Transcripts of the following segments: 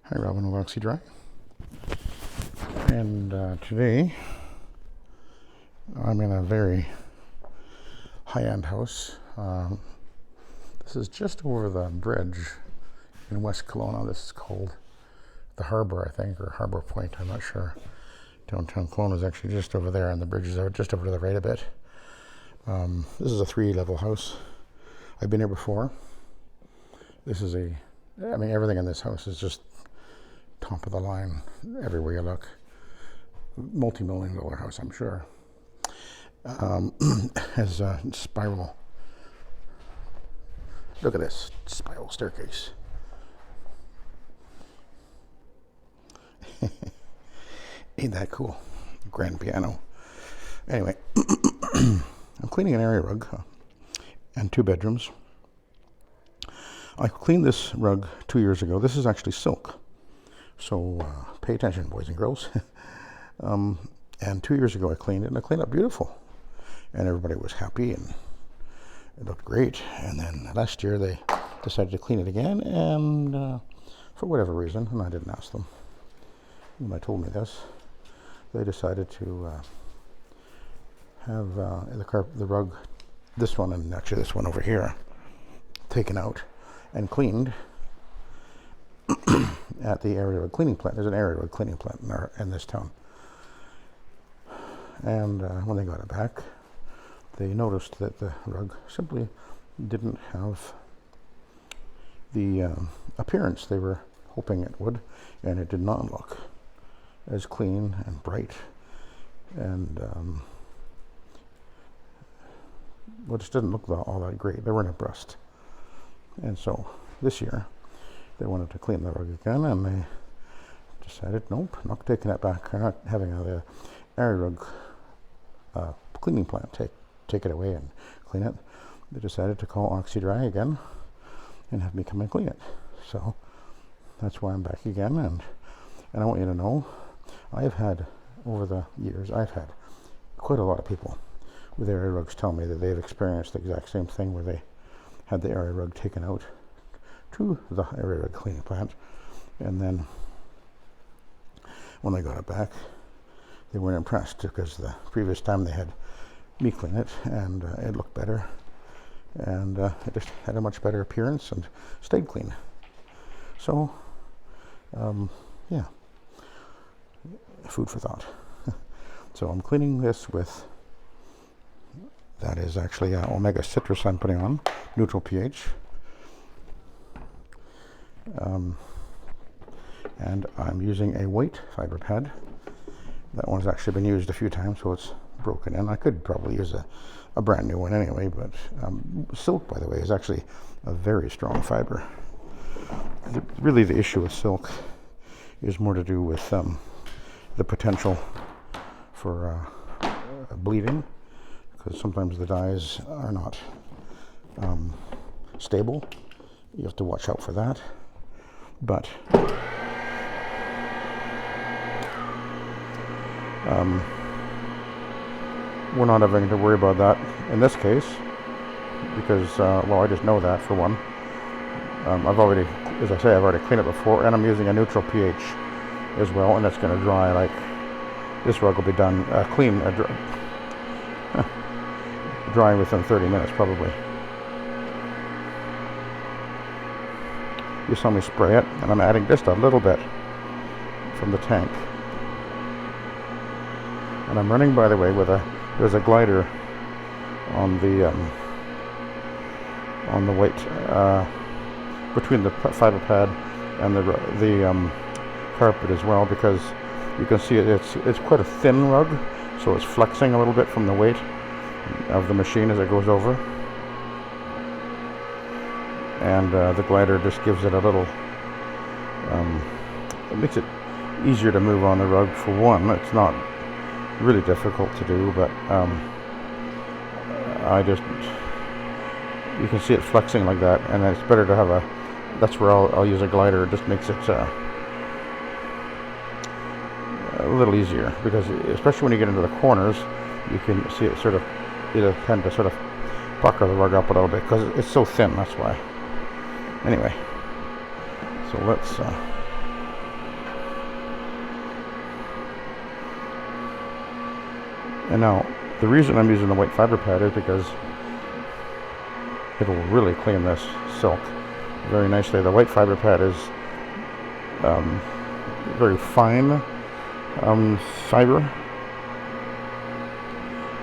Hi, Robin of Oxy-Dry. And today I'm in a very high-end house. This is just over the bridge in West Kelowna. This is called the Harbor, I think, or Harbor Point. I'm not sure. Downtown Kelowna is actually just over there, and the bridge is just over to the right a bit. This is a 3-level house. I've been here before. This is everything in this house is just top of the line everywhere you look. Multi-million-dollar house, I'm sure. Has a spiral. Look at this spiral staircase. Ain't that cool? Grand piano. Anyway, I'm cleaning an area rug and 2 bedrooms. I cleaned this rug 2 years ago. This is actually silk. So pay attention, boys and girls. And 2 years ago I cleaned it, and I cleaned it beautiful. And everybody was happy, and it looked great. And then last year they decided to clean it again, and for whatever reason, and I didn't ask them when they told me this, they decided to have the rug, this one and actually this one over here, taken out and cleaned at the area rug cleaning plant. There's an area rug cleaning plant in this town. And when they got it back, they noticed that the rug simply didn't have the appearance they were hoping it would, and it did not look as clean and bright, and well, it just didn't look all that great. They weren't impressed. And so this year they wanted to clean the rug again, and they decided, nope, not taking it back. They're not having the area rug cleaning plant take it away and clean it. They decided to call Oxy-Dry again and have me come and clean it. So that's why I'm back again, and I want you to know, I've had, over the years, I've had quite a lot of people with area rugs tell me that they've experienced the exact same thing, where they had the area rug taken out to the area rug cleaning plant, and then when they got it back, they weren't impressed, because the previous time they had me clean it, and it looked better, and it just had a much better appearance and stayed clean. So yeah, food for thought. So I'm cleaning this with, that is actually Omega Citrus I'm putting on, neutral pH. And I'm using a white fiber pad. That one's actually been used a few times, so it's broken in. I could probably use a brand new one anyway, but silk, by the way, is actually a very strong fiber. Really, the issue with silk is more to do with the potential for bleeding, because sometimes the dyes are not stable. You have to watch out for that. But we're not having to worry about that in this case, because well, I just know that, for one. I've already, as I say, I've already cleaned it before, and I'm using a neutral pH as well, and it's going to dry like, this rug will be done drying within 30 minutes probably. You saw me spray it, and I'm adding just a little bit from the tank. And I'm running, by the way, with there's a glider on the white, between the fiber pad and the carpet as well, because you can see it's quite a thin rug, so it's flexing a little bit from the weight of the machine as it goes over. And the glider just gives it a little, it makes it easier to move on the rug, for one. It's not really difficult to do, but you can see it flexing like that, and it's better to have that's where I'll use a glider. It just makes it a little easier, because especially when you get into the corners, you can see it sort of, it'll tend to sort of pucker the rug up a little bit, because it's so thin, that's why. Anyway, so let's And now, the reason I'm using the white fiber pad is because it'll really clean this silk very nicely. The white fiber pad is very fine fiber,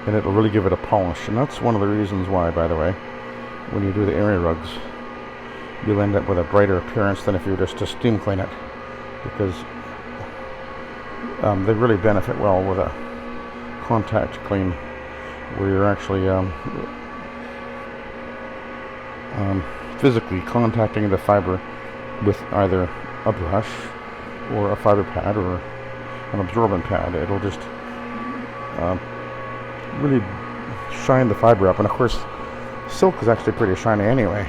and it'll really give it a polish. And that's one of the reasons why, by the way, when you do the area rugs, you'll end up with a brighter appearance than if you were just to steam clean it, because they really benefit well with a contact clean, where you're actually physically contacting the fiber with either a brush or a fiber pad or an absorbent pad. It'll just really shine the fiber up. And of course, silk is actually pretty shiny anyway.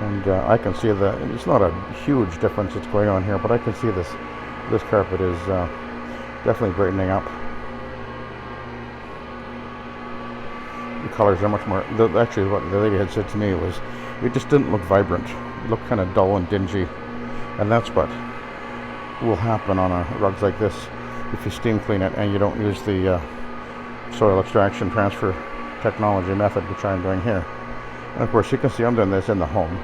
And I can see that it's not a huge difference that's going on here, but I can see this carpet is definitely brightening up. The colors are much more, actually what the lady had said to me was, it just didn't look vibrant. It looked kind of dull and dingy. And that's what will happen on a rugs like this if you steam clean it and you don't use the soil extraction transfer technology method, which I'm doing here. And of course you can see I'm doing this in the home.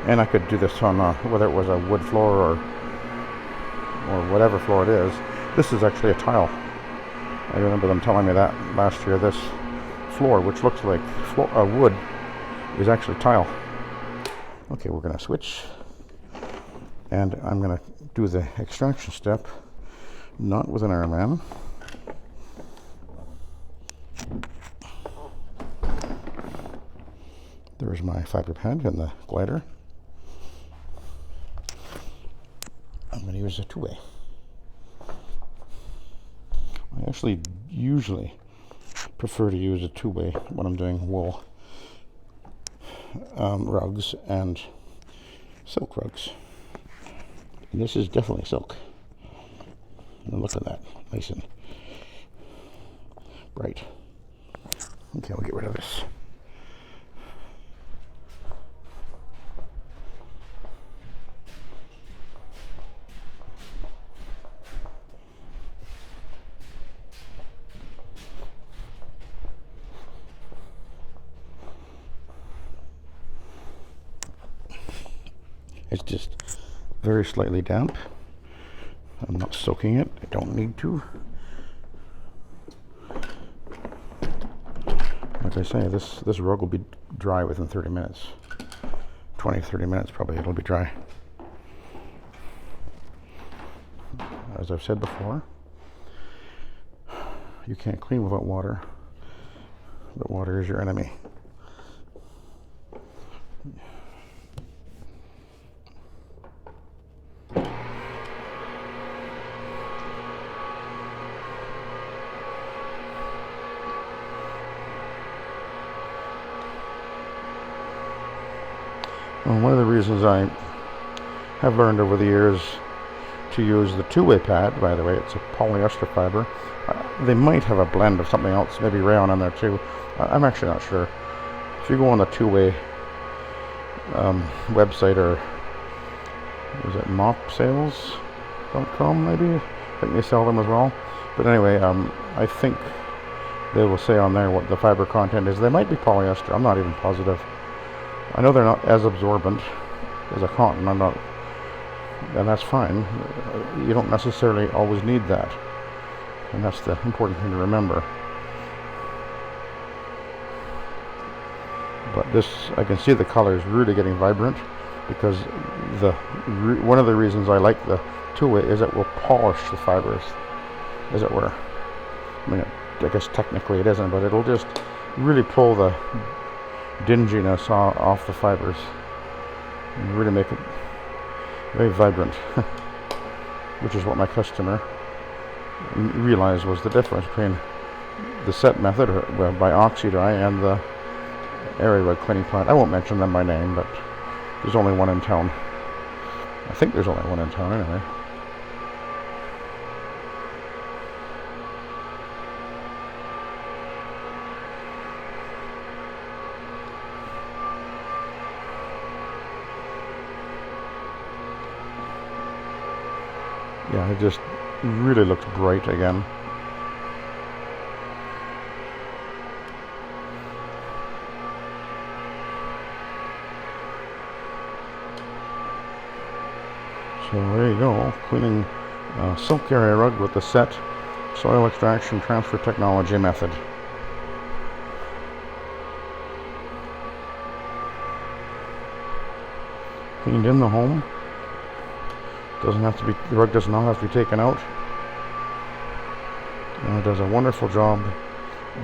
And I could do this on whether it was a wood floor or whatever floor it is. This is actually a tile. I remember them telling me that last year. This floor, which looks like wood, is actually tile. Okay, we're going to switch, and I'm going to do the extraction step not with an arm. There's my fiber pad and the glider. I'm going to use a two-way. I actually usually prefer to use a two-way when I'm doing wool rugs and silk rugs. And this is definitely silk. And look at that, nice and bright. Okay, we'll get rid of this. It's just very slightly damp. I'm not soaking it. I don't need to. Like I say, this rug will be dry within 30 minutes. 20-30 minutes probably it'll be dry. As I've said before, you can't clean without water, but water is your enemy. Well, one of the reasons I have learned over the years to use the two-way pad, by the way, it's a polyester fiber. They might have a blend of something else, maybe rayon in there too. I'm actually not sure. If you go on the two-way website, or is it mopsales.com maybe? I think they sell them as well. But anyway, I think they will say on there what the fiber content is. They might be polyester, I'm not even positive. I know they're not as absorbent as a cotton, and that's fine. You don't necessarily always need that, and that's the important thing to remember. But this, I can see the colors really getting vibrant, because one of the reasons I like the two-way is it will polish the fibers, as it were. I mean, I guess technically it isn't, but it'll just really pull the dinginess off the fibers and really make it very vibrant, which is what my customer realized was the difference between the SETT method by Oxy-Dry and the area rug cleaning plant. I won't mention them by name, but there's only one in town. I think there's only one in town anyway. Yeah, it just really looks bright again. So there you go, cleaning silk area rug with the SETT soil extraction transfer technology method. Cleaned in the home. Doesn't have to be, the rug does not have to be taken out. And it does a wonderful job.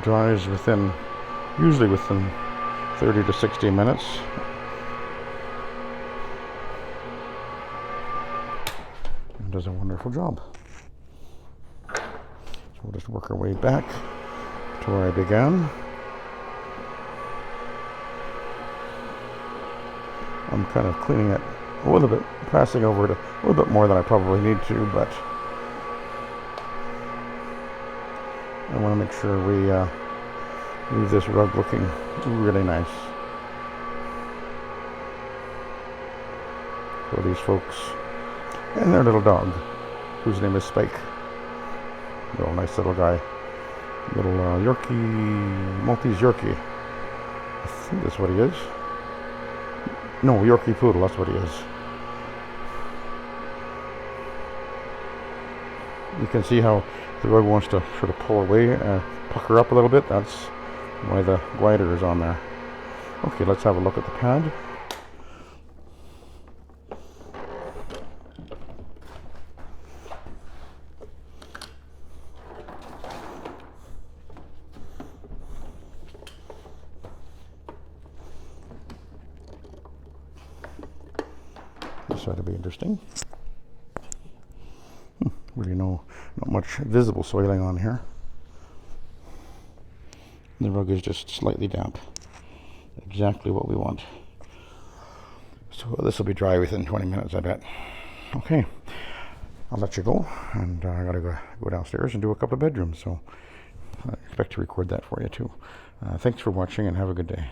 Dries usually within 30 to 60 minutes. And does a wonderful job. So we'll just work our way back to where I began. I'm kind of cleaning it a little bit, passing over it a little bit more than I probably need to, but I want to make sure we leave this rug looking really nice for these folks and their little dog, whose name is Spike. Little nice little guy, little Yorkie, Maltese Yorkie. I think that's what he is. No, Yorkie Poodle, that's what he is. You can see how the rug wants to sort of pull away, pucker up a little bit. That's why the glider is on there. Okay, let's have a look at the pad. This ought to be interesting. Really not much visible soiling on here. The rug is just slightly damp. Exactly what we want. So this will be dry within 20 minutes, I bet. Okay, I'll let you go, and I gotta go downstairs and do a couple of bedrooms, so I expect to record that for you too. Thanks for watching, and have a good day.